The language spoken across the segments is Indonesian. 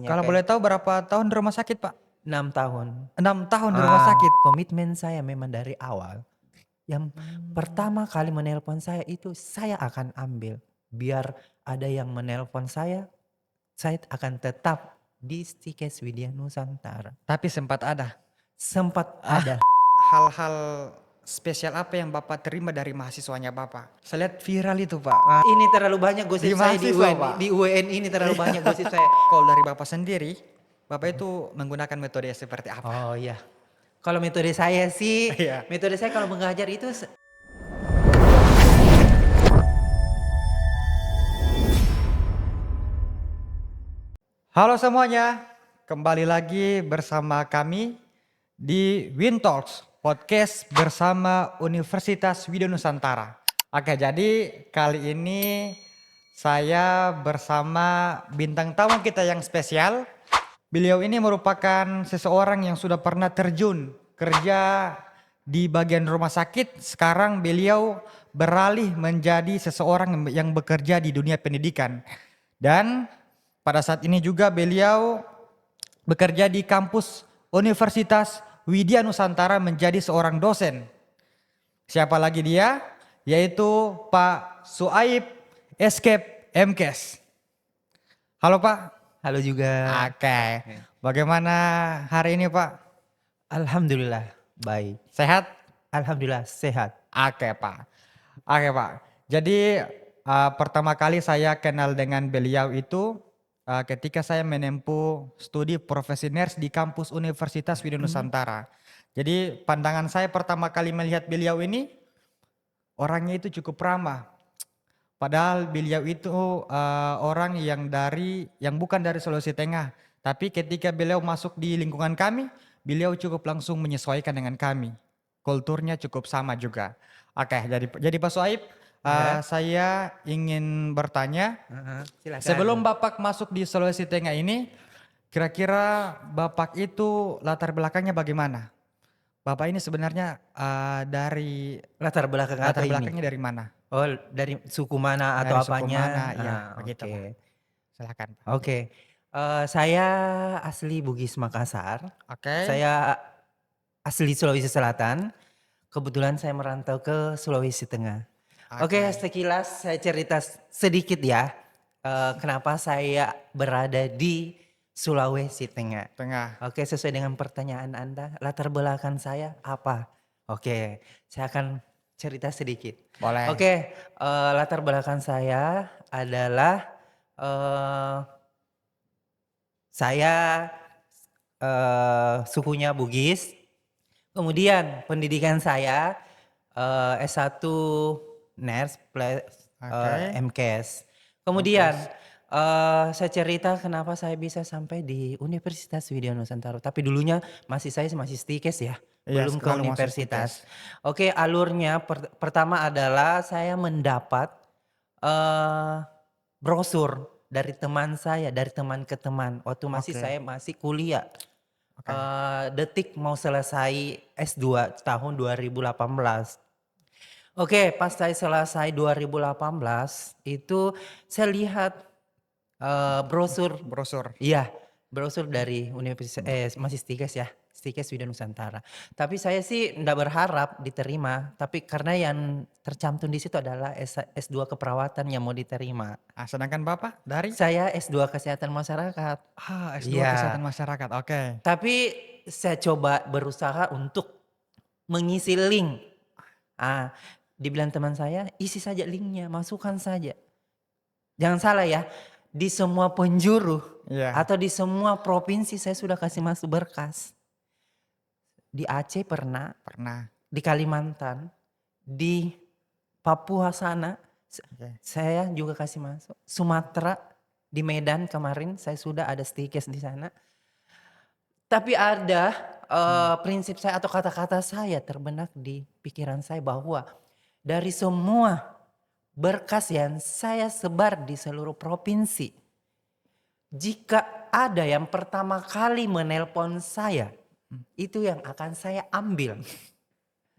Ya Kalau boleh kayak tahu berapa tahun di rumah sakit, Pak? 6 tahun. 6 tahun di rumah sakit. Komitmen saya memang dari awal. Yang Mmm. pertama kali menelpon saya itu saya akan ambil. Biar ada yang menelpon saya akan tetap di Stikes Widya Nusantara. Tapi sempat ada? Sempat Ah, ada. hal-hal spesial apa yang Bapak terima dari mahasiswanya Bapak? Saya lihat viral itu, Pak. Ini terlalu banyak Di gosip saya di mahasiswa, UN, Pak. di UN ini terlalu banyak gosip saya. Kalau dari Bapak sendiri, Bapak itu menggunakan metode seperti apa? Oh iya. Kalau metode saya sih, Iya. metode saya kalau mengajar itu Halo semuanya, kembali lagi bersama kami di Win Talks, podcast bersama Universitas Widya Nusantara. Oke, jadi kali ini saya bersama bintang tamu kita yang spesial. Beliau ini merupakan seseorang yang sudah pernah terjun kerja di bagian rumah sakit. Sekarang beliau beralih menjadi seseorang yang bekerja di dunia pendidikan. Dan pada saat ini juga beliau bekerja di kampus Universitas Widya Nusantara menjadi seorang dosen. Siapa lagi dia? Yaitu Pak Suaib Escape MKes. Halo Pak. halo juga. Oke. Bagaimana hari ini Pak? Alhamdulillah baik. Sehat? Alhamdulillah sehat. Oke Pak. Oke Pak. Jadi pertama kali saya kenal dengan beliau itu ketika saya menempuh studi profesi nurse di kampus Universitas Widya Nusantara. Jadi pandangan saya pertama kali melihat beliau ini orangnya itu cukup ramah. Padahal beliau itu orang yang bukan dari Sulawesi Tengah. Tapi ketika beliau masuk di lingkungan kami, beliau cukup langsung menyesuaikan dengan kami. Kulturnya cukup sama juga. Oke, jadi Pak Soaib, Ya. saya ingin bertanya, Silakan. sebelum Bapak masuk di Sulawesi Tengah ini, kira-kira Bapak itu latar belakangnya bagaimana? Bapak ini sebenarnya dari latar belakang latar apa ini? belakangnya dari mana? Oh, dari suku mana atau Dari suku apanya? mana? Ya, begitu Oke. Pak. Silakan Pak. Oke. Saya asli Bugis Makassar. Oke. Saya asli Sulawesi Selatan. Kebetulan saya merantau ke Sulawesi Tengah. Oke, sekilas saya cerita sedikit ya. Kenapa saya berada di Sulawesi Tengah. Tengah. Oke, sesuai dengan pertanyaan Anda, latar belakang saya apa? Oke, saya akan cerita sedikit. Boleh. Oke, latar belakang saya adalah saya sukunya Bugis. Kemudian pendidikan saya S1 nurse plus Oke. MKes. Kemudian saya cerita kenapa saya bisa sampai di Universitas Widya Nusantara. Tapi dulunya saya masih Stikes ya, Iya, belum ke lalu masuk universitas. Stikes. Oke, alurnya pertama adalah saya mendapat brosur dari teman saya, dari teman ke teman. Waktu saya masih kuliah. Oke. Detik mau selesai S2 tahun 2018. Oke, pas saya selesai 2018 itu saya lihat brosur. Brosur. Iya, brosur dari Universitas masih Stikes ya, Stikes Widya Nusantara. Tapi saya sih enggak berharap diterima, tapi karena yang tercantum di situ adalah S2 keperawatan yang mau diterima. Sedangkan Bapak dari? Saya S2 Kesehatan Masyarakat. S2 Iya. Kesehatan Masyarakat. Oke. Tapi saya coba berusaha untuk mengisi link. Dibilang teman saya, isi saja linknya, masukkan saja. Jangan salah ya, di semua penjuru atau di semua provinsi saya sudah kasih masuk berkas. Di Aceh pernah. Di Kalimantan, di Papua sana, saya juga kasih masuk. Sumatera, di Medan kemarin saya sudah ada Stikes di sana. Tapi ada prinsip saya atau kata-kata saya terbenak di pikiran saya bahwa dari semua berkas yang saya sebar di seluruh provinsi, jika ada yang pertama kali menelpon saya, itu yang akan saya ambil.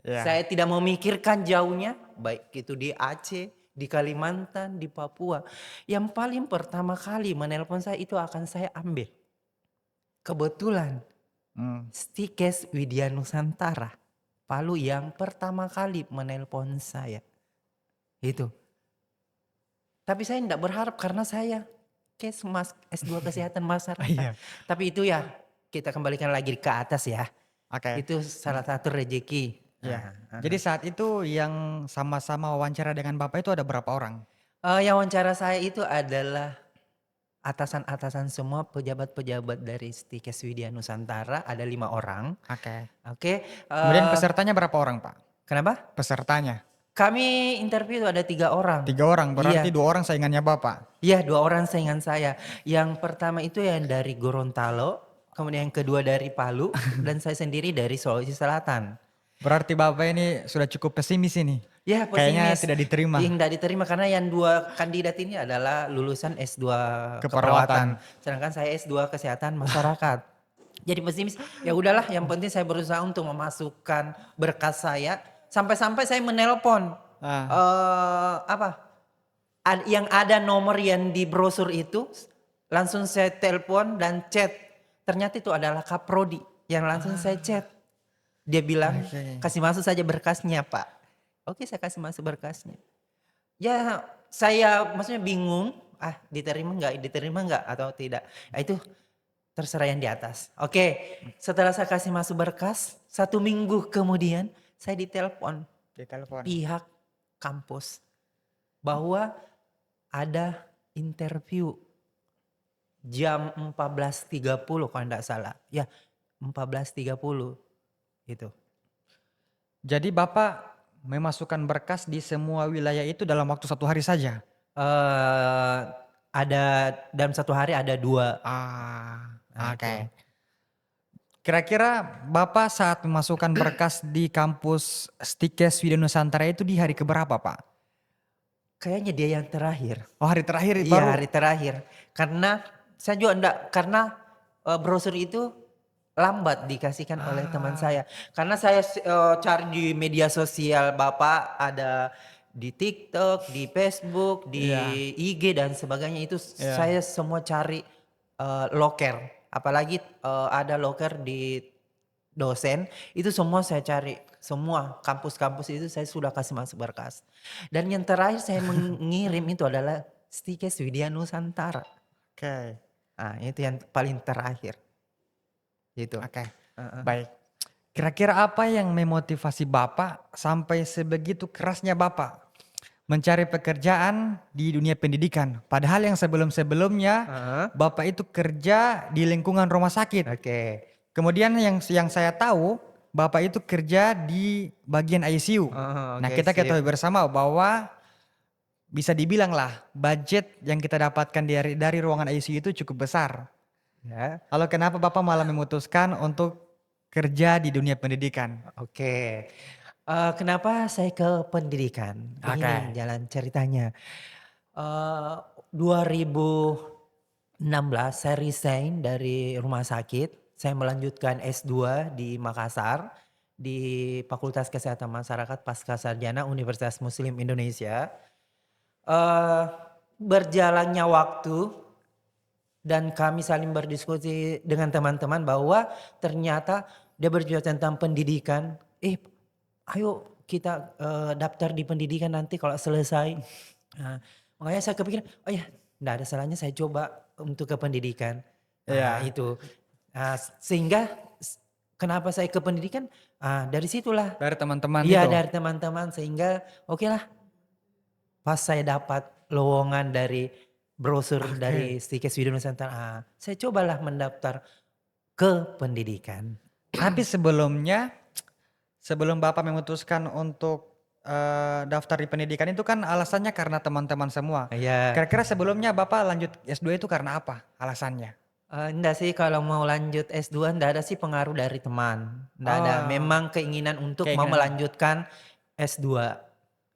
Saya tidak memikirkan jauhnya, baik itu di Aceh, di Kalimantan, di Papua. Yang paling pertama kali menelpon saya itu akan saya ambil. kebetulan Hmm. Stikes Widya Nusantara Palu yang pertama kali menelpon saya. Itu. Tapi saya tidak berharap karena saya S2 Kesehatan Masyarakat. Iya. Tapi itu ya kita kembalikan lagi ke atas ya. Oke. Itu salah satu rezeki. Ya. Nah, Jadi saat itu yang sama-sama wawancara dengan Bapak itu ada berapa orang? yang wawancara saya itu adalah atasan-atasan semua pejabat-pejabat dari Stikes Widya Nusantara ada 5 orang. Oke. Oke. Kemudian pesertanya berapa orang, Pak? Kenapa? Pesertanya Kami interview itu ada 3 orang. 3 orang, berarti Iya, 2 orang saingannya Bapak. iya 2 orang saingan saya. Yang pertama itu yang dari Gorontalo, kemudian yang kedua dari Palu, dan saya sendiri dari Sulawesi Selatan. Berarti Bapak ini sudah cukup pesimis ini. Ya Kayaknya pesimis. tidak diterima. Tidak diterima karena yang 2 kandidat ini adalah lulusan S2 Keperawatan. keperawatan. Sedangkan saya S2 Kesehatan Masyarakat. Jadi pesimis, ya udahlah yang penting saya berusaha untuk memasukkan berkas saya. Sampai-sampai saya menelpon. Yang ada nomor yang di brosur itu. Langsung saya telepon dan chat. Ternyata itu adalah Kaprodi yang langsung saya chat. Dia bilang kasih masuk saja berkasnya Pak. Oke saya kasih masuk berkasnya. Ya saya maksudnya bingung. Diterima nggak atau tidak. Nah, itu terserah yang di atas. Oke setelah saya kasih masuk berkas. 1 minggu kemudian saya ditelepon Ditelepon. pihak kampus. Bahwa ada interview jam 14.30 kalau enggak salah. Ya 14.30 itu. Jadi Bapak memasukkan berkas di semua wilayah itu dalam waktu 1 hari saja? Ada dalam 1 hari ada 2. Nah, Oke. itu. Kira-kira Bapak saat memasukkan berkas di kampus Stikes Widya Nusantara itu di hari keberapa, Pak? Kayaknya dia yang terakhir. Oh, hari terakhir Iya baru. hari terakhir. Karena saya juga enggak, karena brosur itu lambat dikasihkan oleh teman saya. Karena saya cari di media sosial Bapak ada di TikTok, di Facebook, di IG dan sebagainya itu saya semua cari loker. Apalagi ada loker di dosen itu semua saya cari. Semua kampus-kampus itu saya sudah kasih masuk berkas. Dan yang terakhir saya mengirim itu adalah Stikes Widya Nusantara. Oke. Nah, itu yang paling terakhir. Gitu. Oke. Baik. Kira-kira apa yang memotivasi Bapak sampai sebegitu kerasnya Bapak mencari pekerjaan di dunia pendidikan? Padahal yang sebelum-sebelumnya Bapak itu kerja di lingkungan rumah sakit. Oke. Kemudian yang saya tahu Bapak itu kerja di bagian ICU. Nah, kita ketahui bersama bahwa bisa dibilang lah budget yang kita dapatkan dari ruangan ICU itu cukup besar. Ya. Lalu kenapa Bapak malah memutuskan untuk kerja di dunia pendidikan? Oke. Kenapa saya ke pendidikan? Begini jalan ceritanya. 2016 saya resign dari rumah sakit. Saya melanjutkan S2 di Makassar di Fakultas Kesehatan Masyarakat Pasca Sarjana Universitas Muslim Indonesia. Berjalannya waktu dan kami saling berdiskusi dengan teman-teman bahwa ternyata dia berbicara tentang pendidikan. Ayo kita daftar di pendidikan nanti kalau selesai. Makanya saya kepikiran, oh ya enggak ada salahnya saya coba untuk ke pendidikan. Itu. Sehingga kenapa saya ke pendidikan? Dari situlah. Dari teman-teman Iya itu? dari teman-teman sehingga oke lah. Pas saya dapat lowongan dari brosur dari Stikes Widya Nusantara, saya cobalah mendaftar ke pendidikan. Tapi sebelum Bapak memutuskan untuk daftar di pendidikan itu kan alasannya karena teman-teman semua. Iya. Kira-kira sebelumnya Bapak lanjut S2 itu karena apa alasannya? Enggak sih kalau mau lanjut S2 enggak ada sih pengaruh dari teman. Enggak ada. Memang keinginan untuk mau melanjutkan S2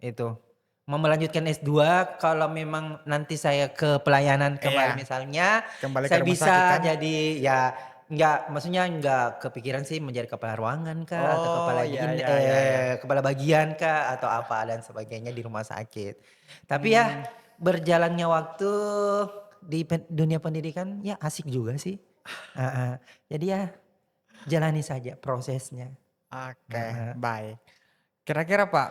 itu. Mau melanjutkan S2 kalau memang nanti saya ke pelayanan kembali misalnya Kembali saya ke rumah bisa sakit kan? jadi ya maksudnya enggak kepikiran sih menjadi kepala ruangan kah atau kepala bagian kah atau apa dan sebagainya di rumah sakit. Tapi ya berjalannya waktu di dunia pendidikan ya asik juga sih. Heeh. Jadi ya jalani saja prosesnya. Oke, Heeh. baik. Kira-kira Pak,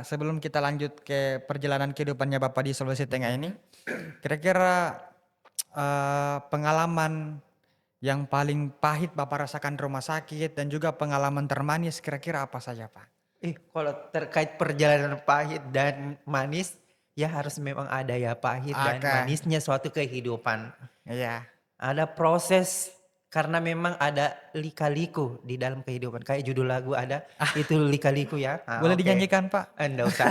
sebelum kita lanjut ke perjalanan kehidupannya Bapak di Sulawesi Tengah ini, Mhm. kira-kira pengalaman yang paling pahit Bapak rasakan di rumah sakit dan juga pengalaman termanis kira-kira apa saja Pak? Kalau terkait perjalanan pahit dan manis, ya harus memang ada ya pahit dan Oke, manisnya suatu kehidupan. iya. Ada proses karena memang ada lika-liku di dalam kehidupan. Kayak judul lagu ada, itu lika-liku ya. Boleh Oke. dinyanyikan Pak? Enggak usah.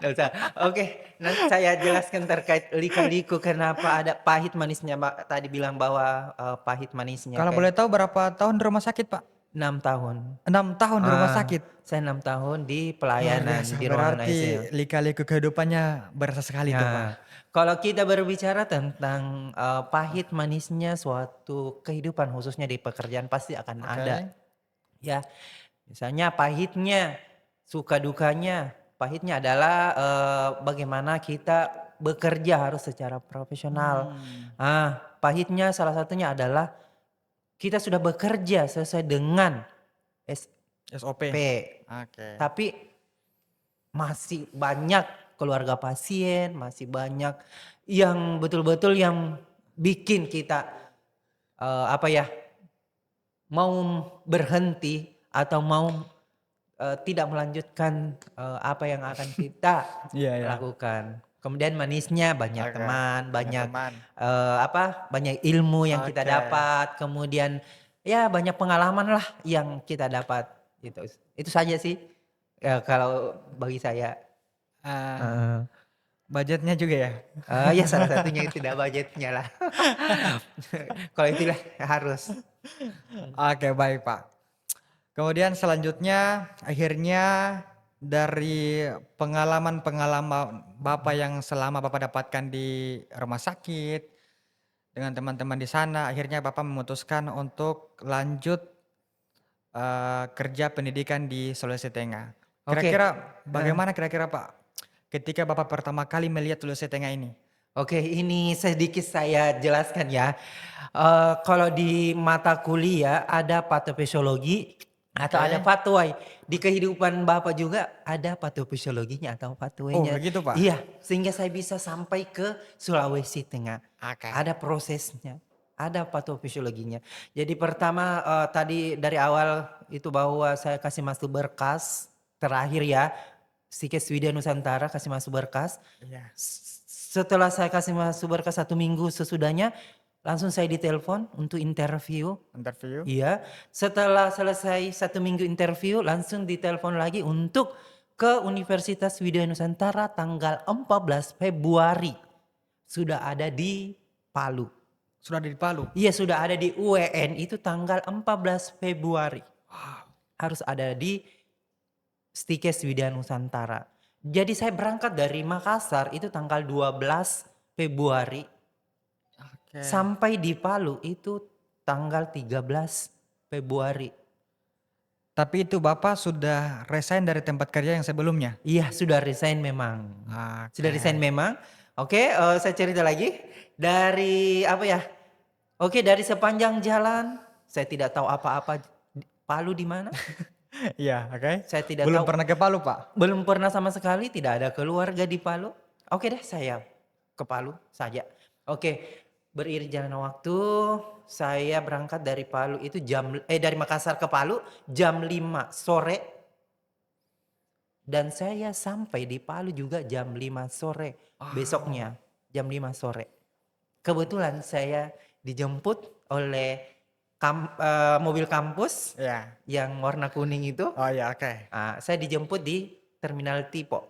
Enggak usah. Oke, nanti saya jelaskan terkait lika-liku kenapa ada pahit manisnya, Mbak. Tadi bilang bahwa pahit manisnya Kalau boleh kayak tahu berapa tahun di rumah sakit Pak? 6 tahun. 6 tahun di rumah sakit. Saya 6 tahun di Luar pelayanan biasa, di ruangan berarti ICU. lika-liku kehidupannya berasa sekali tuh Pak. Nah, kalau kita berbicara tentang, pahit manisnya suatu kehidupan khususnya di pekerjaan pasti akan ada, Oke, ya. Misalnya pahitnya, suka dukanya, pahitnya adalah, bagaimana kita bekerja harus secara profesional. hmm, Pahitnya salah satunya adalah kita sudah bekerja sesuai dengan SOP. SOP, Oke. tapi masih banyak keluarga pasien, masih banyak yang betul-betul yang bikin kita, apa ya, mau berhenti atau mau, tidak melanjutkan, apa yang akan kita Iya ya. lakukan. Kemudian manisnya banyak Oke, teman, banyak banyak, teman. banyak ilmu yang kita Oke. dapat, kemudian ya banyak pengalaman lah yang kita dapat, gitu. Itu saja sih, kalau bagi saya. Eee, Heeh. budgetnya juga ya? Ya salah satunya itu tidak budgetnya lah. Kalau itulah harus. Oke, baik, Pak. Kemudian selanjutnya akhirnya dari pengalaman-pengalaman Bapak yang selama Bapak dapatkan di rumah sakit dengan teman-teman di sana, akhirnya Bapak memutuskan untuk lanjut, kerja pendidikan di Sulawesi Tengah. Oke, Kira-kira heeh. bagaimana kira-kira, Pak, ketika Bapak pertama kali melihat Sulawesi Tengah ini? Oke, ini sedikit saya jelaskan ya. Kalau di mata kuliah ada patofisiologi atau ada Oke. pathway. Di kehidupan Bapak juga ada patofisiologinya atau Oh, pathway-nya. begitu, Pak? Iya, sehingga saya bisa sampai ke Sulawesi Tengah. Oke. Ada prosesnya, ada patofisiologinya. Jadi pertama, tadi dari awal itu bahwa saya kasih masuk berkas, terakhir ya, Psikes Widya Nusantara kasih masuk berkas. Iya, Setelah saya kasih masuk berkas 1 minggu sesudahnya, langsung saya ditelepon untuk interview. interview. Iya, setelah selesai 1 minggu interview langsung ditelepon lagi untuk ke Universitas Widya Nusantara tanggal 14 Februari. Sudah ada di Palu. Sudah ada di Palu? Iya, sudah ada di UWN itu tanggal 14 Februari. Wow, Harus ada di Stikes Widya Nusantara. Jadi saya berangkat dari Makassar itu tanggal 12 Februari oke. sampai di Palu itu tanggal 13 Februari. Tapi itu Bapak sudah resign dari tempat kerja yang sebelumnya? Iya, sudah resign memang. Sudah resign Oke. memang. Oke, saya cerita lagi dari apa ya? Oke, dari sepanjang jalan saya tidak tahu apa-apa Palu di mana, Iya, oke. saya tidak Belum tahu. pernah ke Palu, Pak? Belum pernah sama sekali, tidak ada keluarga di Palu. Oke deh saya ke Palu saja. Oke, beriring jalan waktu, saya berangkat dari Palu itu dari Makassar ke Palu jam 5 sore dan saya sampai di Palu juga jam 5 sore Wow. besoknya, jam 5 sore. Kebetulan saya dijemput oleh mobil kampus Iya. yang warna kuning itu, Oh ya, oke. saya dijemput di Terminal Tipo.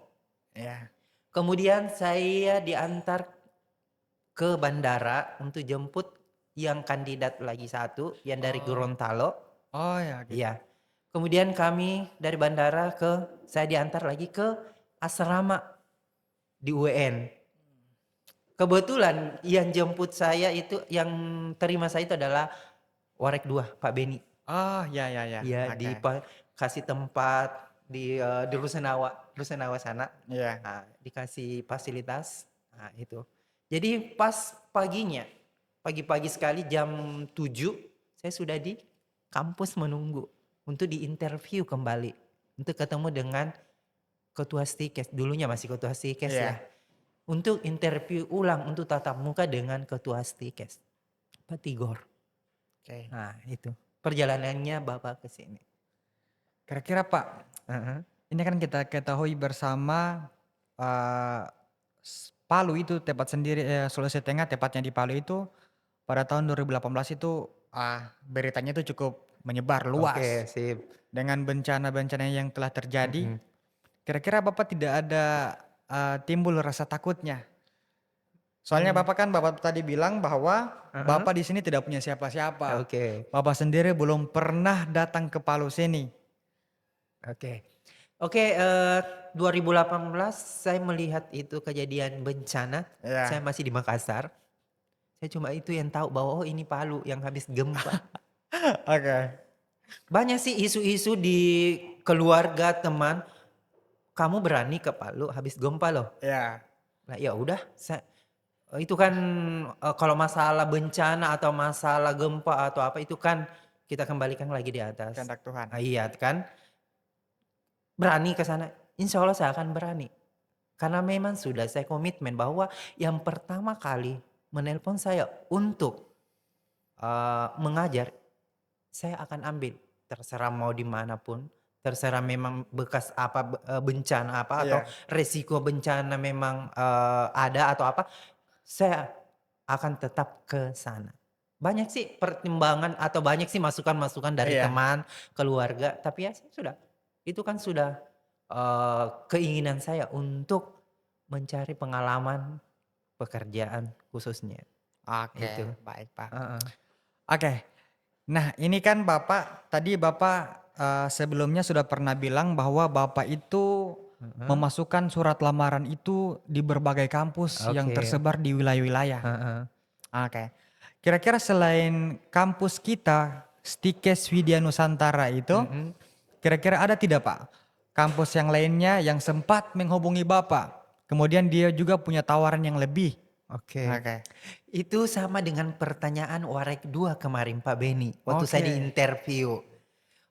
Iya. Kemudian saya diantar ke bandara untuk jemput yang kandidat lagi satu, yang dari Oh. Gorontalo. Oh ya, gitu. Iya. Kemudian kami dari bandara saya diantar lagi ke asrama di UWN. Kebetulan yang jemput saya itu, yang terima saya itu adalah Warek 2, Pak Beni. Oh, ya ya ya, Iya, oke. kasih tempat di Rusunawa sana. Iya. Dikasih fasilitas, itu. Jadi pas pagi-pagi sekali jam 7 saya sudah di kampus menunggu untuk diinterview kembali. Untuk ketemu dengan ketua Stikes, dulunya masih ketua Stikes ya. Iya. Untuk interview ulang untuk tatap muka dengan ketua Stikes, Pak Tigor. Oke. Nah itu perjalanannya Bapak ke sini. Kira-kira Pak, Heeh. ini kan kita ketahui bersama Palu itu tepat sendiri, Sulawesi Tengah tepatnya di Palu itu pada tahun 2018 itu beritanya itu cukup menyebar luas Oke sip. dengan bencana-bencana yang telah terjadi. Mhm. Kira-kira Bapak tidak ada timbul rasa takutnya? Soalnya Mmm, Bapak tadi bilang bahwa heeh. Bapak di sini tidak punya siapa-siapa. Oke. Bapak sendiri belum pernah datang ke Palu sini. Oke. Oke, 2018 saya melihat itu kejadian bencana, saya Ya, masih di Makassar. Saya cuma itu yang tahu bahwa, oh ini Palu yang habis gempa. oke. Banyak sih isu-isu di keluarga, teman, "Kamu berani ke Palu habis gempa loh." Ya, Nah ya udah, itu kan, kalau masalah bencana atau masalah gempa atau apa itu kan kita kembalikan lagi di atas. kehendak Tuhan. Iya kan, berani ke sana, insya Allah saya akan berani. Karena memang sudah saya komitmen bahwa yang pertama kali menelpon saya untuk, mengajar, saya akan ambil. Terserah mau di manapun, terserah memang bekas apa, bencana apa atau Iya. resiko bencana memang, ada atau apa, saya akan tetap ke sana. Banyak sih pertimbangan atau banyak sih masukan-masukan dari Iya. teman, keluarga, tapi ya sudah, itu kan sudah, keinginan saya untuk mencari pengalaman pekerjaan khususnya, Oke, itu. baik Pak. Heeh. Oke, nah ini kan tadi Bapak sebelumnya sudah pernah bilang bahwa Bapak itu Heeh. memasukkan surat lamaran itu di berbagai kampus yang Oke. tersebar di wilayah-wilayah. Heeh. Oke, kira-kira selain kampus kita, Stikes Widya Nusantara itu, Mhm. kira-kira ada tidak Pak kampus yang lainnya yang sempat menghubungi Bapak, kemudian dia juga punya tawaran yang lebih? Oke. Oke. Itu sama dengan pertanyaan Warek 2 kemarin Pak Beni, waktu saya Oke. diinterview.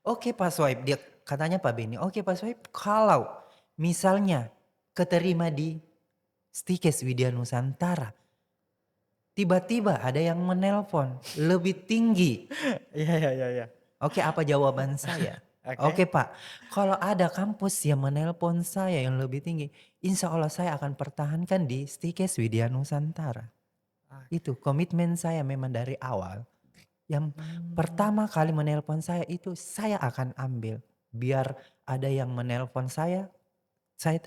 Oke Pak Soeb, dia katanya Pak Beni, "Oke Pak Soeb, kalau misalnya keterima di Stikes Widya Nusantara, tiba-tiba ada yang menelpon lebih tinggi. Iya, iya, iya, iya. Oke, apa jawaban saya? Oke. Oke Pak, kalau ada kampus yang menelpon saya yang lebih tinggi, insya Allah saya akan pertahankan di Stikes Widya Nusantara. Itu komitmen saya memang dari awal. Yang Mmm, pertama kali menelpon saya itu saya akan ambil. Biar ada yang menelpon saya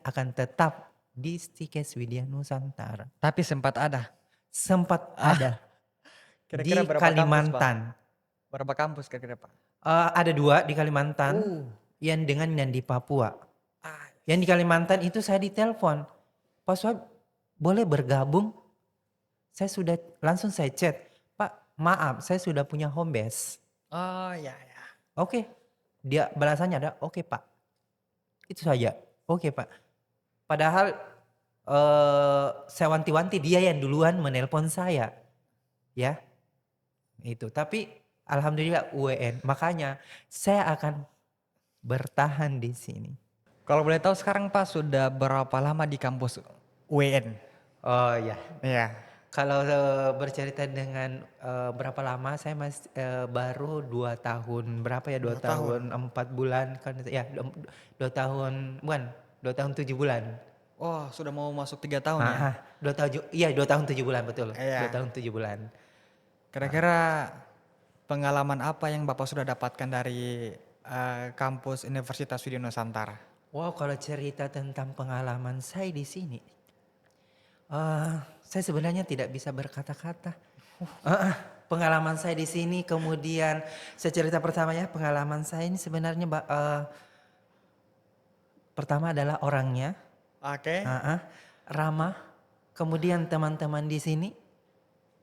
akan tetap di Stikes Widya Nusantara. tapi sempat ada? Sempat Ah, ada kira-kira di berapa kampus, Pak? Kalimantan. Berapa kampus kira-kira, Pak? Ada 2 di Kalimantan, Uh. yang di Papua. Ah, Yang di Kalimantan itu saya ditelepon, "Pak Soeb boleh bergabung?" Saya chat, "Pak maaf saya sudah punya home base." oh, ya, ya. Oke, dia balasannya ada, "Oke Pak." Itu saja, "Oke Pak." Padahal, saya wanti-wanti dia yang duluan menelpon saya, ya, itu. Tapi alhamdulillah UWN, makanya saya akan bertahan di sini. Kalau boleh tahu sekarang, Pak, sudah berapa lama di kampus UIN? Oh ya, Iya. kalau, bercerita dengan, berapa lama saya baru 2 tahun, berapa ya, 2 2 tahun. tahun 4 bulan kan ya, 2 tahun bukan, 2 tahun 7 bulan. Oh, sudah mau masuk 3 tahun ya? Heeh, 2 tahun 7 bulan betul, 2 Iya. tahun 7 bulan. Kira-kira pengalaman apa yang Bapak sudah dapatkan dari kampus Universitas Widya Nusantara? Wow, kalau cerita tentang pengalaman saya di sini, saya sebenarnya tidak bisa berkata-kata. Heeh, pengalaman saya di sini kemudian saya cerita pertamanya pengalaman saya ini sebenarnya pertama adalah orangnya, Oke. heeh, ramah, kemudian teman-teman di sini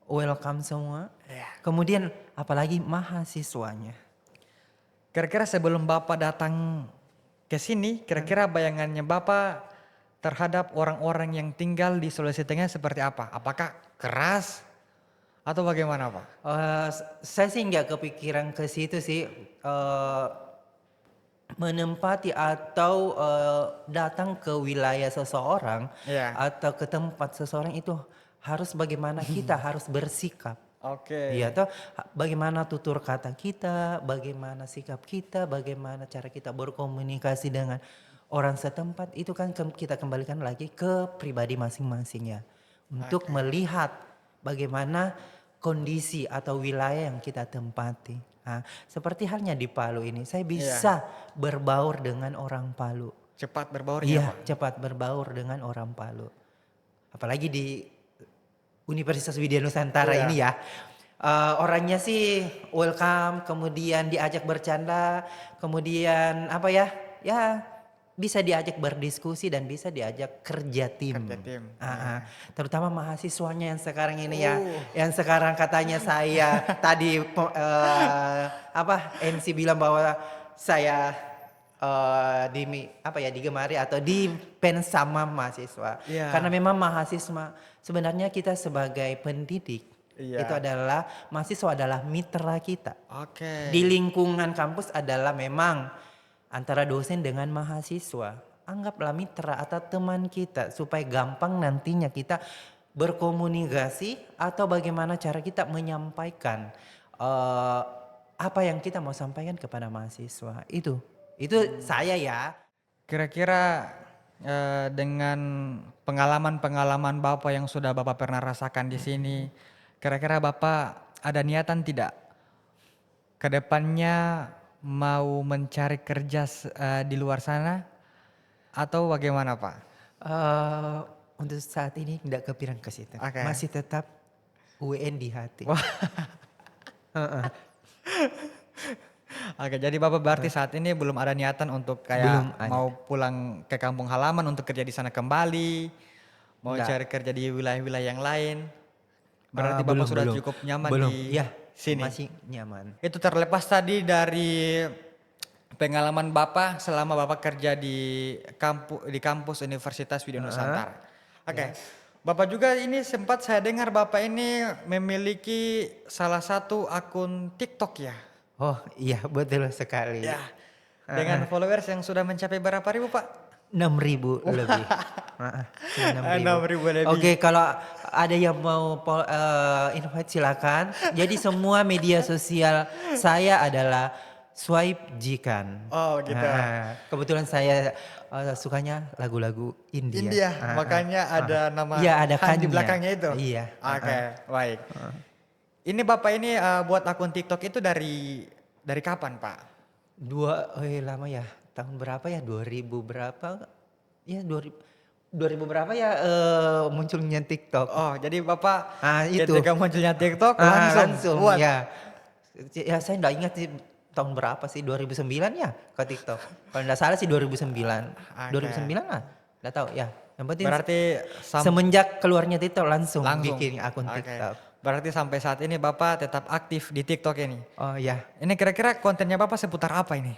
welcome semua, Iya. kemudian apalagi mahasiswanya. Kira-kira sebelum Bapak datang ke sini, kira-kira bayangannya Bapak terhadap orang-orang yang tinggal di Sulawesi Tengah seperti apa? Apakah keras Atau bagaimana Pak? Saya sih nggak kepikiran ke situ sih, menempati atau, datang ke wilayah seseorang Iya. atau ke tempat seseorang itu harus bagaimana kita harus bersikap. Iya Oke. toh, bagaimana tutur kata kita, bagaimana sikap kita, bagaimana cara kita berkomunikasi dengan orang setempat itu kan kita kembalikan lagi ke pribadi masing-masing ya. Untuk Oke. melihat bagaimana kondisi atau wilayah yang kita tempati. Nah, seperti halnya di Palu ini, saya Iya. bisa berbaur dengan orang Palu. Cepat berbaurnya Iya, Pak. cepat berbaur dengan orang Palu. Apalagi di Universitas Widya Nusantara Iya. ini ya. Orangnya sih welcome, kemudian diajak bercanda, kemudian apa ya, ya bisa diajak berdiskusi dan bisa diajak kerja Kerja tim. tim. Ah, ah. Iya. Terutama mahasiswanya yang sekarang ini ya, Uh. yang sekarang katanya saya tadi apa MC bilang bahwa saya apa ya digemari atau di-fans sama mahasiswa. Karena Iya. memang mahasiswa sebenarnya kita sebagai pendidik itu Iya. adalah mahasiswa adalah mitra kita. Oke. Di lingkungan kampus adalah memang antara dosen dengan mahasiswa. Anggaplah mitra atau teman kita supaya gampang nantinya kita berkomunikasi atau bagaimana cara kita menyampaikan eh, apa yang kita mau sampaikan kepada mahasiswa. Itu saya ya. Kira-kira dengan pengalaman-pengalaman Bapak yang sudah Bapak pernah rasakan di sini, kira-kira Bapak ada niatan tidak ke depannya mau mencari kerja di luar sana atau bagaimana Pak? eh untuk saat ini tidak kepikiran ke situ. Oke. Masih tetap UN di hati. Wah. Heeh. Oke, jadi Bapak berarti saat ini belum ada niatan untuk Belum kayak ada. mau pulang ke kampung halaman untuk kerja di sana kembali, mau Enggak. cari kerja di wilayah-wilayah yang lain. Berarti Bapak Belum, sudah belum. cukup nyaman Belum. di Ya, sini. masih nyaman. Itu terlepas tadi dari pengalaman Bapak selama Bapak kerja di kampus Universitas Widya Nusantara. Oke. Bapak juga ini sempat saya dengar Bapak ini memiliki salah satu akun TikTok ya. Oh iya betul sekali. Ya. Dengan followers yang sudah mencapai berapa ribu Pak? 6.000 lebih. Heeh, sudah 6.000 lebih. Oke, kalau ada yang mau invite silakan. Jadi semua media sosial saya adalah Swipe Jikan. Oh gitu. Kebetulan saya sukanya lagu-lagu India. India, makanya ada nama Iya, ada Han di kannya. belakangnya itu. Iya. Oke, baik. Ini Bapak ini buat akun TikTok itu dari kapan Pak? Lama ya. Tahun berapa ya? 2000 berapa? Ya 2000 berapa ya munculnya TikTok. Oh, jadi Bapak Itu. ketika munculnya TikTok Langsung buat. ya. Ya saya enggak ingat sih tahun berapa sih 2009 ya ke TikTok. Kalau enggak salah sih 2009. 2009 lah. Enggak tahu ya. Yang penting Berarti semenjak keluarnya TikTok langsung langsung bikin akun Oke. TikTok. Berarti sampai saat ini Bapak tetap aktif di TikTok ini. Oh ya, Ini kira-kira kontennya Bapak seputar apa ini?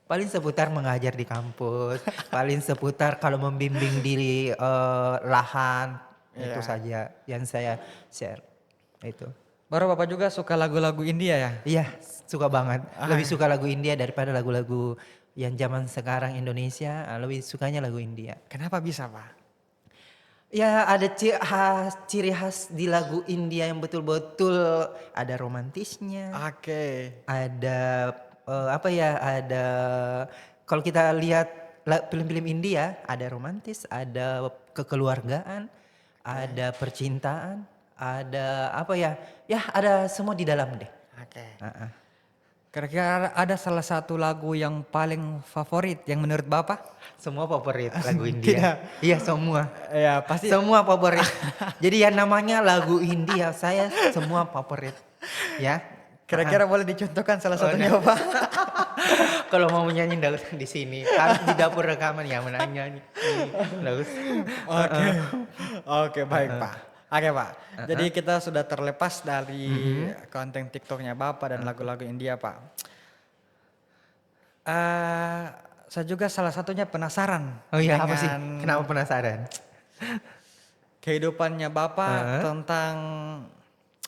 paling seputar mengajar di kampus, paling seputar kalau membimbing di lahan, itu Iya. saja yang saya share. Itu. Baru Bapak juga suka lagu-lagu India ya? Iya, suka banget. Lebih suka lagu India daripada lagu-lagu yang zaman sekarang Indonesia, lebih sukanya lagu India. Kenapa bisa Pak? Ya ada ciri khas di lagu India yang betul-betul ada romantisnya, Oke. ada apa ya, ada kalau kita lihat film-film India ada romantis, ada kekeluargaan, ada percintaan, ada apa ya, ya ada semua di dalam deh. Oke. Heeh. Kira-kira ada salah satu lagu yang paling favorit yang menurut Bapak? Semua favorit lagu India. Iya semua. Ya pasti. Semua favorit. Jadi yang namanya lagu India saya semua favorit. Ya. Kira-kira boleh dicontohkan salah satunya nah. Pak? Kalau mau menyanyi enggak usah di sini. Harus di dapur rekaman ya menyanyi. Enggak usah. Oke. Oke, baik Pak. Oke Pak, jadi kita sudah terlepas dari konten TikToknya Bapak dan lagu-lagu India Pak. Saya juga salah satunya penasaran. Oh iya apa sih? dengan Kenapa penasaran? kehidupannya Bapak tentang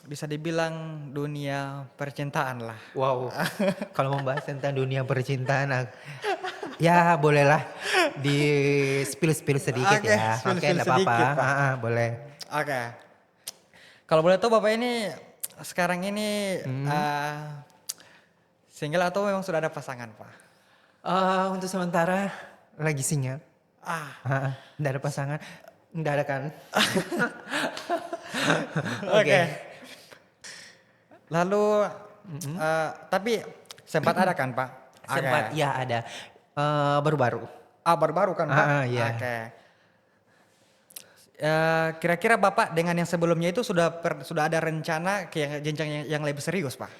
bisa dibilang dunia percintaan lah. Wow, kalau membahas tentang dunia percintaan, ya bolehlah di spill-spill sedikit Oke, ya. Oke, spill-spill enggak apa-apa. sedikit, Pak. Boleh. Oke. Kalau boleh tahu Bapak ini sekarang ini Hmm. single atau memang sudah ada pasangan, Pak? Untuk sementara lagi single. Ah, Enggak ada pasangan. Enggak ada kan? oke. Oke. Lalu tapi sempat ada kan, Pak? Oke. Sempat ya ada. Baru-baru. Baru-baru kan, Pak? Iya. Oke. Kira-kira Bapak dengan yang sebelumnya itu sudah ada rencana ke jenjang yang lebih serius, Pak?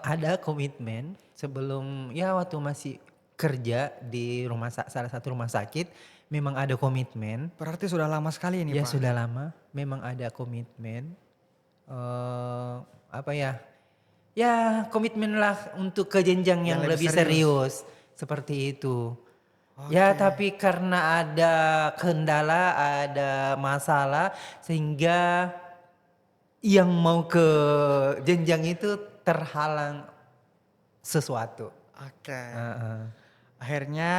Ada komitmen sebelum ya waktu masih kerja di salah satu rumah sakit, memang ada komitmen. Berarti sudah lama sekali ini, Ya Pak. sudah lama, memang ada komitmen. Apa ya? Ya komitmen lah untuk ke jenjang yang Yang lebih lebih serius. Seperti itu. Ya Oke. tapi karena ada kendala, ada masalah sehingga yang mau ke jenjang itu terhalang sesuatu. Oke. Heeh. Akhirnya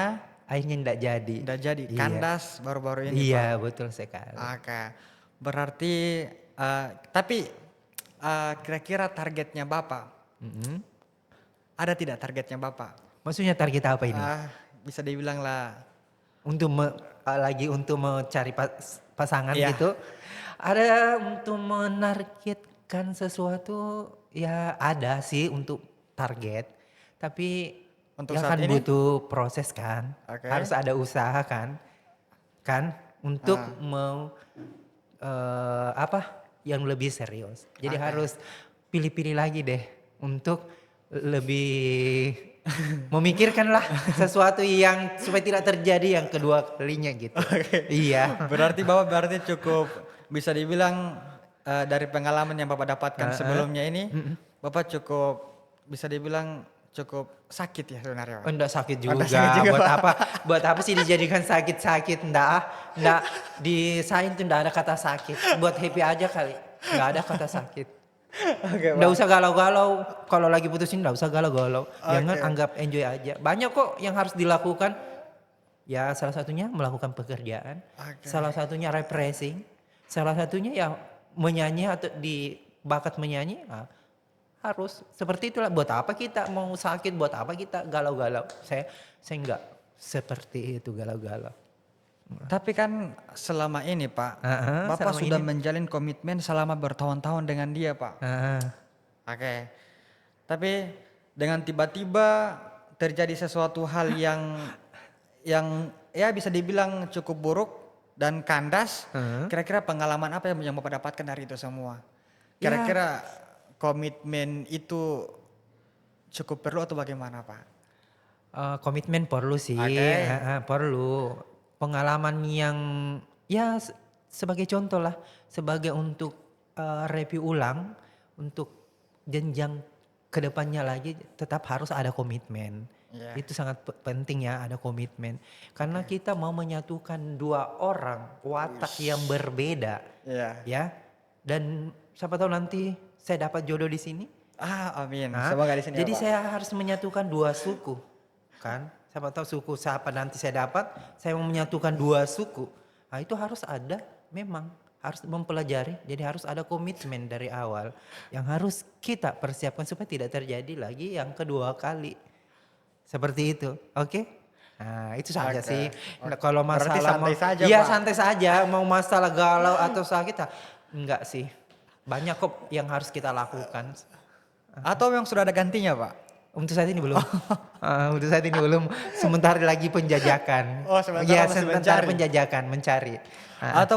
Akhirnya enggak jadi. udah jadi Iya. kandas baru-baru ini, Pak. Iya betul sekali. Oke. Berarti tapi kira-kira targetnya Bapak, Mm-mm. ada tidak targetnya Bapak? Maksudnya target apa ini? Bisa dibilang lah. Untuk lagi untuk mencari pasangan Iya. gitu. Ada untuk menargetkan sesuatu ya ada sih untuk target. Tapi Untuk ya saat kan ini? butuh proses kan. Oke. Harus ada usaha kan. Kan untuk Ah. mau yang lebih serius. Jadi Oke. harus pilih-pilih lagi deh untuk lebih memikirkanlah sesuatu yang supaya tidak terjadi yang kedua kalinya gitu. Iya. Berarti cukup bisa dibilang dari pengalaman yang Bapak dapatkan sebelumnya ini, Bapak cukup bisa dibilang cukup sakit ya sebenarnya, Pak? Oh, enggak sakit Oh, juga. enggak sakit juga, Buat Pak. apa? Buat apa sih dijadikan sakit-sakit? Enggak. Di sains tuh enggak ada kata sakit. Buat happy aja kali. Enggak ada kata sakit. Oke, Enggak Pak. usah galau-galau. Kalau lagi putusin enggak usah galau-galau. Jangan Oke. anggap enjoy aja. Banyak kok yang harus dilakukan. Ya salah satunya melakukan pekerjaan. Oke. Salah satunya refreshing. Salah satunya ya menyanyi atau di bakat menyanyi. Harus seperti itulah. Buat apa kita mau sakit? Buat apa kita galau-galau? Saya enggak seperti itu galau-galau. Tapi kan selama ini, Pak, Bapak Selama sudah ini. menjalin komitmen selama bertahun-tahun dengan dia, Pak. Oke. Tapi dengan tiba-tiba terjadi sesuatu hal yang ya bisa dibilang cukup buruk dan kandas. Kira-kira pengalaman apa yang Bapak dapatkan dari itu semua? Ya. Kira-kira komitmen itu cukup perlu atau bagaimana, Pak? Komitmen perlu sih. Oke. Perlu pengalaman yang ya sebagai contoh lah, sebagai untuk review ulang untuk jenjang kedepannya lagi tetap harus ada komitmen. Iya. Itu sangat penting ya, ada komitmen. Karena kita mau menyatukan dua orang watak yang berbeda Iya. ya. Dan siapa tahu nanti saya dapat jodoh di sini. Amin. Nah, Semoga di sini, jadi ya, Pak. saya harus menyatukan dua suku, kan? Siapa tahu suku siapa nanti saya dapat, saya mau menyatukan dua suku. Nah itu harus ada, memang harus mempelajari. Jadi harus ada komitmen dari awal yang harus kita persiapkan supaya tidak terjadi lagi yang kedua kali. Seperti itu, oke? Nah itu saja Oke. sih. Nah, kalau Berarti masalah santai saja, iya Pak. santai saja. Mau masalah galau atau sakit, enggak sih. Banyak kok yang harus kita lakukan. Atau yang sudah ada gantinya, Pak? Untuk saat ini belum. Untuk saat ini belum. Sementara lagi penjajakan. Oh, sementara Iya, masih sementara mencari. penjajakan, mencari. Atau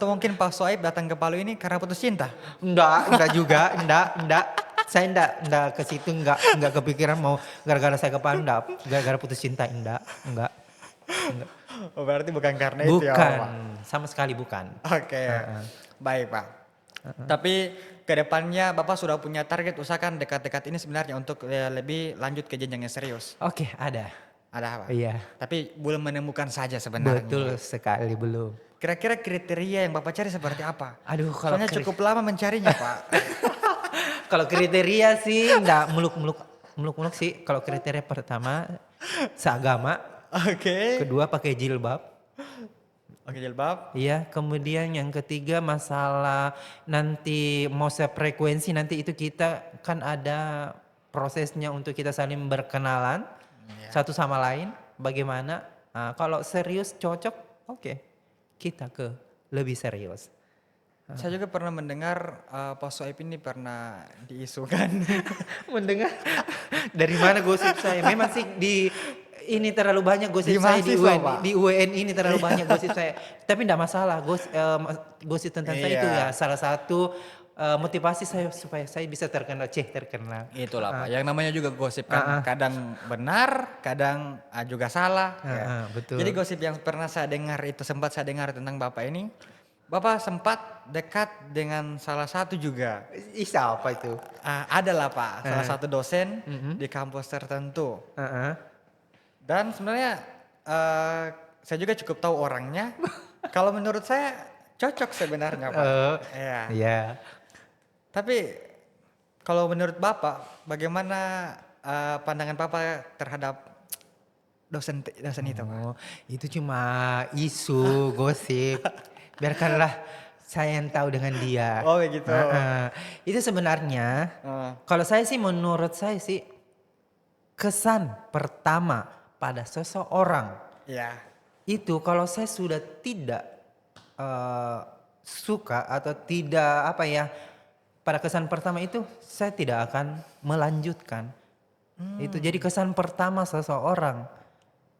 mungkin Pak Soaib datang ke Palu ini karena putus cinta? Enggak juga, enggak. Saya enggak ke situ, enggak kepikiran mau gara-gara saya ke Palu, enggak. Gara-gara putus cinta, enggak. Oh, berarti bukan karena itu ya, Bukan, Pak? sama sekali bukan. Oke, baik, Pak. Tapi kedepannya Bapak sudah punya target, usahakan dekat-dekat ini sebenarnya untuk lebih lanjut ke jenjang yang serius. Oke, ada. Ada apa? Iya. Tapi belum menemukan saja sebenarnya. Betul sekali belum. Kira-kira kriteria yang Bapak cari seperti apa? Aduh, kalau Soalnya cukup lama mencarinya, Pak. kalau kriteria sih enggak muluk-muluk sih. Kalau kriteria pertama seagama, Oke. kedua pakai jilbab. Oke, jilbab. Iya, kemudian yang ketiga masalah nanti mau sefrekuensi, nanti itu kita kan ada prosesnya untuk kita saling berkenalan Iya. satu sama lain. Bagaimana? Nah, kalau serius cocok, oke, kita ke lebih serius. Saya juga pernah mendengar Pak Soeb ini pernah diisukan. Mendengar dari mana gosip saya? Memang sih di ini terlalu banyak gosip Di saya di mahasiswa, UN, Pak. di UN ini terlalu banyak gosip saya. Tapi tidak masalah, gosip tentang saya itu Iya. ya salah satu motivasi saya supaya saya bisa terkenal, terkenal. Itulah Pak, Ah, yang namanya juga gosip kan kadang benar, kadang juga salah. Ya. betul. Jadi gosip yang pernah saya dengar itu sempat saya dengar tentang Bapak ini, Bapak sempat dekat dengan salah satu juga. Ih, siapa itu? Adalah Pak, salah satu dosen Mhm. di kampus tertentu. Heeh. Dan sebenarnya saya juga cukup tahu orangnya. Kalau menurut saya cocok sebenarnya Pak. Iya. Iya. Tapi kalau menurut Bapak, bagaimana pandangan Bapak terhadap dosen itu, Pak? Oh, itu cuma isu, gosip. Biarkanlah saya yang tahu dengan dia. Oh begitu. Heeh. Itu sebenarnya Eh, kalau saya sih menurut saya sih kesan pertama pada seseorang ya, itu kalau saya sudah tidak suka atau tidak apa ya pada kesan pertama itu saya tidak akan melanjutkan. Itu jadi kesan pertama seseorang.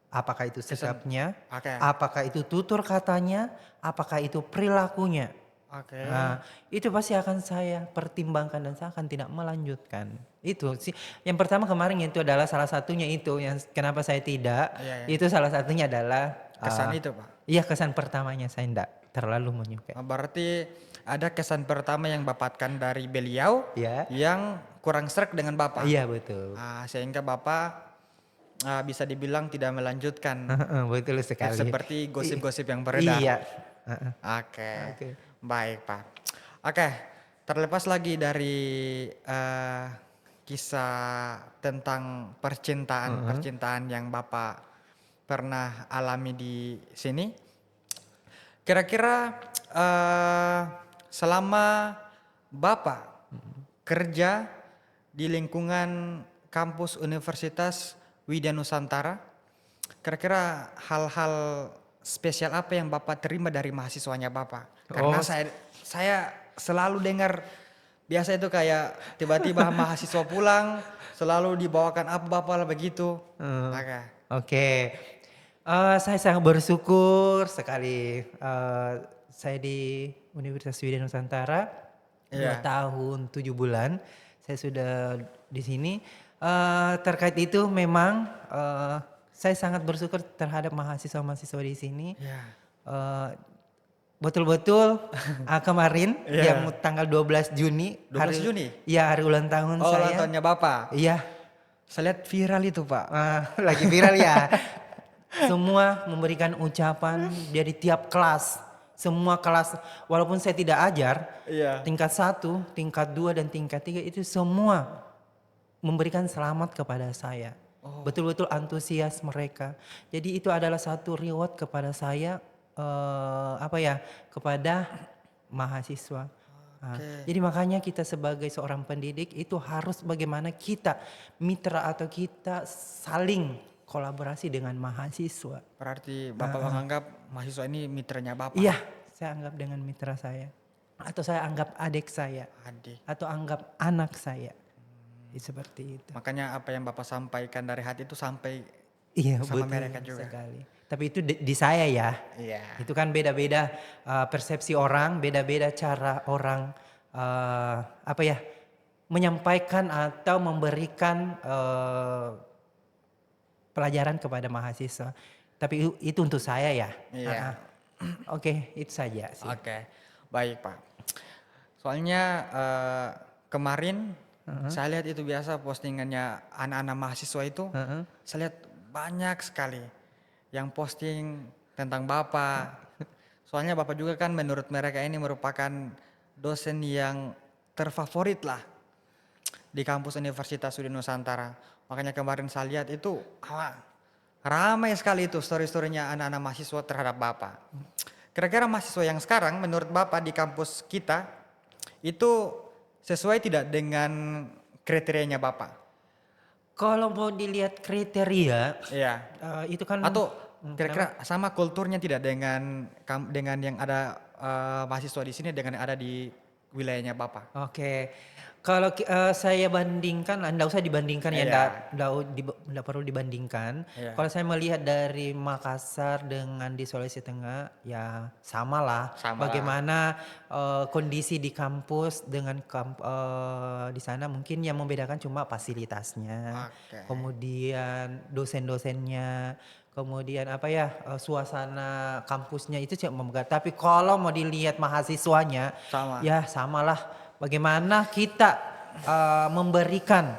Apakah itu sikapnya, oke, apakah itu tutur katanya, apakah itu perilakunya. oke. Nah, itu pasti akan saya pertimbangkan dan saya akan tidak melanjutkan. Itu sih. Yang pertama kemarin itu adalah salah satunya itu yang kenapa saya tidak. Iya, iya. Itu salah satunya adalah Kesan itu, Pak. iya kesan pertamanya saya tidak terlalu menyukai. Berarti ada kesan pertama yang Bapakkan dari beliau Ya. yang kurang srek dengan Bapak. Iya betul. Sehingga Bapak bisa dibilang tidak melanjutkan Betul sekali. seperti gosip-gosip yang beredar. Iya. Oke, Oke. baik Pak. Oke, terlepas lagi dari kisah tentang percintaan yang Bapak pernah alami di sini. Kira-kira selama Bapak kerja di lingkungan kampus Universitas Widya Nusantara, kira-kira hal-hal spesial apa yang Bapak terima dari mahasiswanya Bapak? Karena Oh. saya selalu dengar biasa itu kayak tiba-tiba mahasiswa pulang selalu dibawakan apa Bapak begitu. Oke. Oke. Saya sangat bersyukur sekali saya di Universitas Widya Nusantara 2 Iya. tahun 7 bulan saya sudah di sini. Terkait itu memang saya sangat bersyukur terhadap mahasiswa-mahasiswa di sini. Iya. Betul-betul kemarin Iya. yang tanggal 12 Juni 12 Juni? Iya, hari ulang tahun Oh, ulang saya. tahunnya Bapak. Iya. Saya lihat viral itu, Pak. Lagi viral ya. Semua memberikan ucapan dari tiap kelas. Semua kelas walaupun saya tidak ajar, Iya. tingkat 1, tingkat 2 dan tingkat 3 itu semua memberikan selamat kepada saya. Betul-betul antusias mereka. Jadi itu adalah satu reward kepada saya kepada mahasiswa. Jadi makanya kita sebagai seorang pendidik itu harus bagaimana kita mitra atau kita saling kolaborasi dengan mahasiswa. Berarti Bapak menganggap mahasiswa ini mitranya Bapak. Iya, saya anggap dengan mitra saya. Atau saya anggap adik saya. Adik. Atau anggap anak saya. Seperti itu. Makanya apa yang Bapak sampaikan dari hati itu sampai Iya, sama betul mereka juga. sekali. Tapi itu di saya ya. Iya. Itu kan beda-beda persepsi orang, beda-beda cara orang menyampaikan atau memberikan pelajaran kepada mahasiswa. Tapi itu untuk saya ya. Iya. Oke, itu saja sih. Oke, baik Pak. Soalnya kemarin saya lihat itu biasa postingannya anak-anak mahasiswa itu, saya lihat banyak sekali yang posting tentang Bapak. Soalnya Bapak juga kan menurut mereka ini merupakan dosen yang terfavorit lah di kampus Universitas Sudir Nusantara. Makanya kemarin saya lihat itu ramai sekali itu story-storynya anak-anak mahasiswa terhadap Bapak. Kira-kira mahasiswa yang sekarang menurut Bapak di kampus kita itu sesuai tidak dengan kriterianya Bapak? Kalau mau dilihat kriteria, Iya. itu kan Atau kenapa? kira-kira sama kulturnya tidak dengan yang ada mahasiswa di sini dengan yang ada di wilayahnya Bapak? Oke. Kalau saya bandingkan, nggak usah dibandingkan ya, Iya, nggak perlu dibandingkan. iya. Kalau saya melihat dari Makassar dengan di Sulawesi Tengah, ya samalah. Sama lah. Bagaimana kondisi di kampus dengan di sana mungkin yang membedakan cuma fasilitasnya, Oke. kemudian dosen-dosennya, kemudian apa ya, suasana kampusnya itu cuma membedakan. Tapi kalau mau dilihat mahasiswanya, Sama. ya samalah. Bagaimana kita memberikan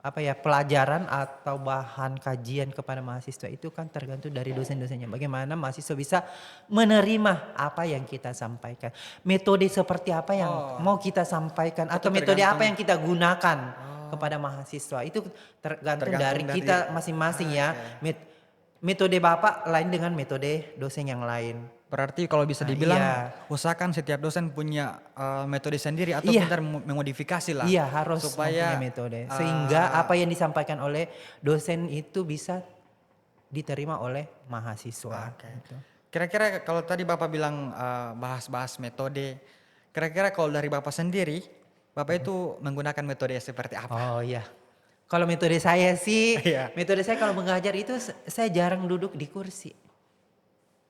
apa ya, pelajaran atau bahan kajian kepada mahasiswa itu kan tergantung dari dosen-dosennya. Bagaimana mahasiswa bisa menerima apa yang kita sampaikan. Metode seperti apa yang Oh, mau kita sampaikan itu atau metode apa tergantung. yang kita gunakan Oh, kepada mahasiswa. Itu tergantung tergantung dari dari. kita masing-masing ya. Oke. Metode Bapak lain dengan metode dosen yang lain. Berarti kalau bisa Nah, dibilang iya. usahakan setiap dosen punya metode sendiri atau Iya. pintar memodifikasi lah Iya, harus mempunyai supaya metode. Sehingga apa yang disampaikan oleh dosen itu bisa diterima oleh mahasiswa. oke. Gitu. Kira-kira kalau tadi Bapak bilang bahas-bahas metode, kira-kira kalau dari Bapak sendiri, Bapak itu menggunakan metode seperti apa? Oh iya. Kalau metode saya sih, Iya. metode saya kalau mengajar itu saya jarang duduk di kursi.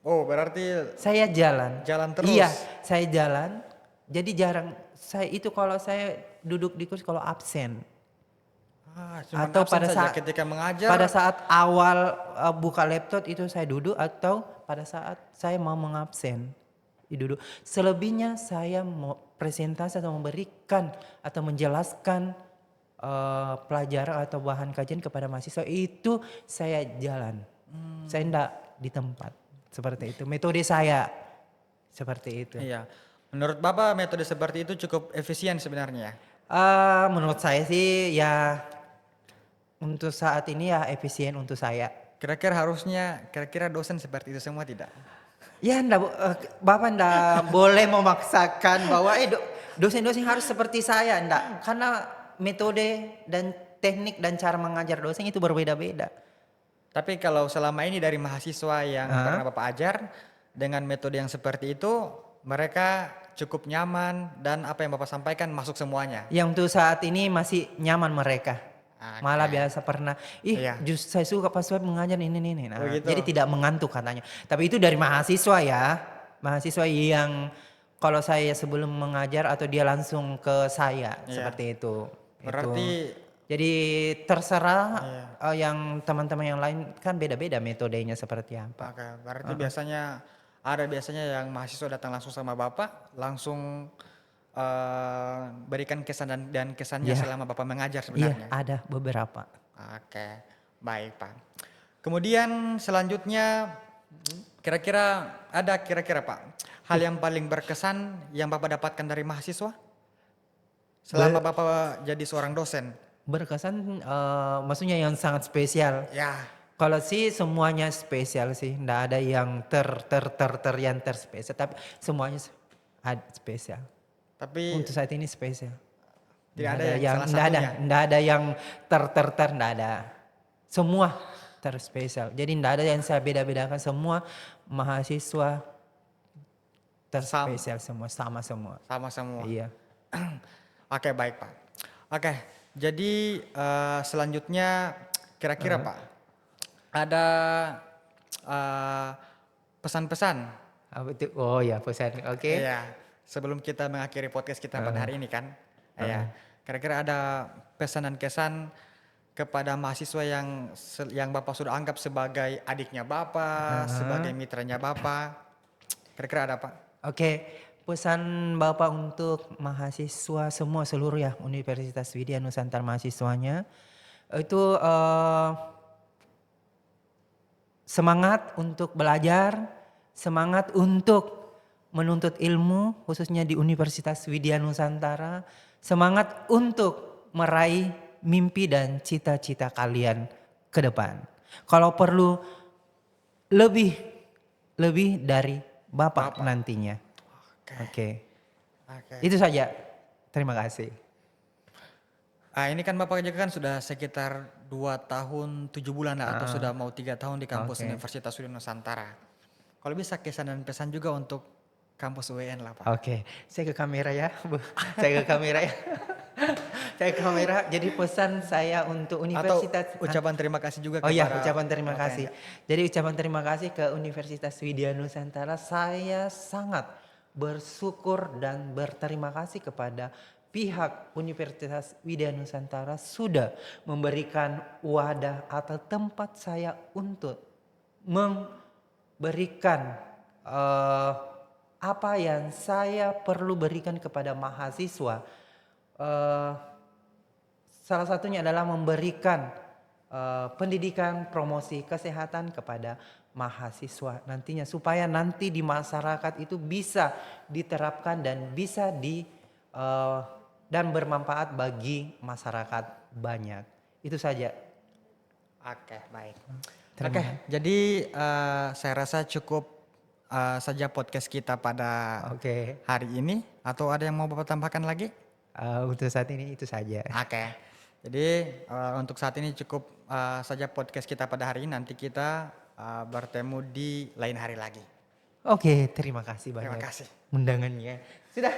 Oh, berarti Saya jalan. jalan terus. Iya, saya jalan. Jadi jarang saya itu kalau saya duduk di kursi kalau absen. Cuman Atau absen pada saja saat ketika mengajar. pada saat awal buka laptop itu saya duduk atau pada saat saya mau mengabsen duduk. Selebihnya saya mau presentasi atau memberikan atau menjelaskan pelajaran atau bahan kajian kepada mahasiswa itu saya jalan. Saya enggak di tempat. Seperti itu. Metode saya seperti itu. Iya. Menurut Bapak metode seperti itu cukup efisien sebenarnya? Menurut saya sih ya untuk saat ini ya efisien untuk saya. Kira-kira dosen seperti itu semua tidak? Ya Bapak enggak boleh memaksakan bahwa dosen-dosen harus seperti saya, enggak. Karena metode dan teknik dan cara mengajar dosen itu berbeda-beda. Tapi kalau selama ini dari mahasiswa yang Ah. pernah Bapak ajar dengan metode yang seperti itu, mereka cukup nyaman dan apa yang Bapak sampaikan masuk semuanya. Yang untuk saat ini masih nyaman mereka. Oke. Malah biasa pernah, Iya. justru saya suka pas web mengajar ini. Nah, Oh gitu. jadi tidak mengantuk katanya. Tapi itu dari mahasiswa ya. Mahasiswa yang kalau saya sebelum mengajar atau dia langsung ke saya Iya. seperti itu. Berarti Jadi terserah iya. yang teman-teman yang lain kan beda-beda metodenya seperti apa. Oke, berarti biasanya yang mahasiswa datang langsung sama Bapak, langsung berikan kesan dan kesannya Iya. selama Bapak mengajar Iya, sebenarnya. ada beberapa. Oke, baik Pak. Kemudian selanjutnya kira-kira Pak, hal yang paling berkesan yang Bapak dapatkan dari mahasiswa selama Bapak jadi seorang dosen? Berkesan maksudnya yang sangat spesial. Ya, Kalau sih semuanya spesial sih, nggak ada yang yang terspesial, tapi semuanya spesial. tapi Untuk saat ini spesial. tidak ada yang salah satunya. Nggak ada yang nggak ada. Semua terspesial. Jadi nggak ada yang saya beda-bedakan, semua mahasiswa terspesial semua, sama semua. Sama semua. Iya. Oke, baik Pak. Oke, jadi selanjutnya kira-kira Pak, ada pesan-pesan. Apa itu? Oh ya, pesan. Oke. Iya, sebelum kita mengakhiri podcast kita pada hari ini kan. Ya, kira-kira ada pesan dan kesan kepada mahasiswa yang Bapak sudah anggap sebagai adiknya Bapak, sebagai mitranya Bapak. Kira-kira ada Pak? Oke, pesan Bapak untuk mahasiswa semua seluruh ya Universitas Widya Nusantara mahasiswanya itu semangat untuk belajar, semangat untuk menuntut ilmu khususnya di Universitas Widya Nusantara, semangat untuk meraih mimpi dan cita-cita kalian ke depan. Kalau perlu lebih dari Bapak nantinya. Oke. Itu saja. Terima kasih. Ini kan Bapak juga kan sudah sekitar 2 tahun 7 bulan lah, atau sudah mau 3 tahun di kampus Universitas Widya Nusantara. Kalau bisa kesan dan pesan juga untuk kampus UWN lah Pak. Oke, saya ke kamera ya, Bu. Saya ke kamera ya. Saya ke kamera. Jadi pesan saya untuk universitas. Atau ucapan terima kasih juga Oh iya, kepada ucapan terima Bapak kasih. Jadi ucapan terima kasih ke Universitas Widya Nusantara. Saya sangat bersyukur dan berterima kasih kepada pihak Universitas Widya Nusantara sudah memberikan wadah atau tempat saya untuk memberikan apa yang saya perlu berikan kepada mahasiswa. Salah satunya adalah memberikan pendidikan promosi kesehatan kepada mahasiswa nantinya, supaya nanti di masyarakat itu bisa diterapkan dan bisa dan bermanfaat bagi masyarakat banyak. Itu saja. Oke, baik. Oke, jadi saya rasa cukup saja podcast kita pada hari ini. Atau ada yang mau Bapak tambahkan lagi? Untuk saat ini itu saja. Oke, jadi untuk saat ini cukup saja podcast kita pada hari ini. Nanti kita bertemu di lain hari lagi. Oke, terima kasih banyak Terima kasih. undangannya. Sudah.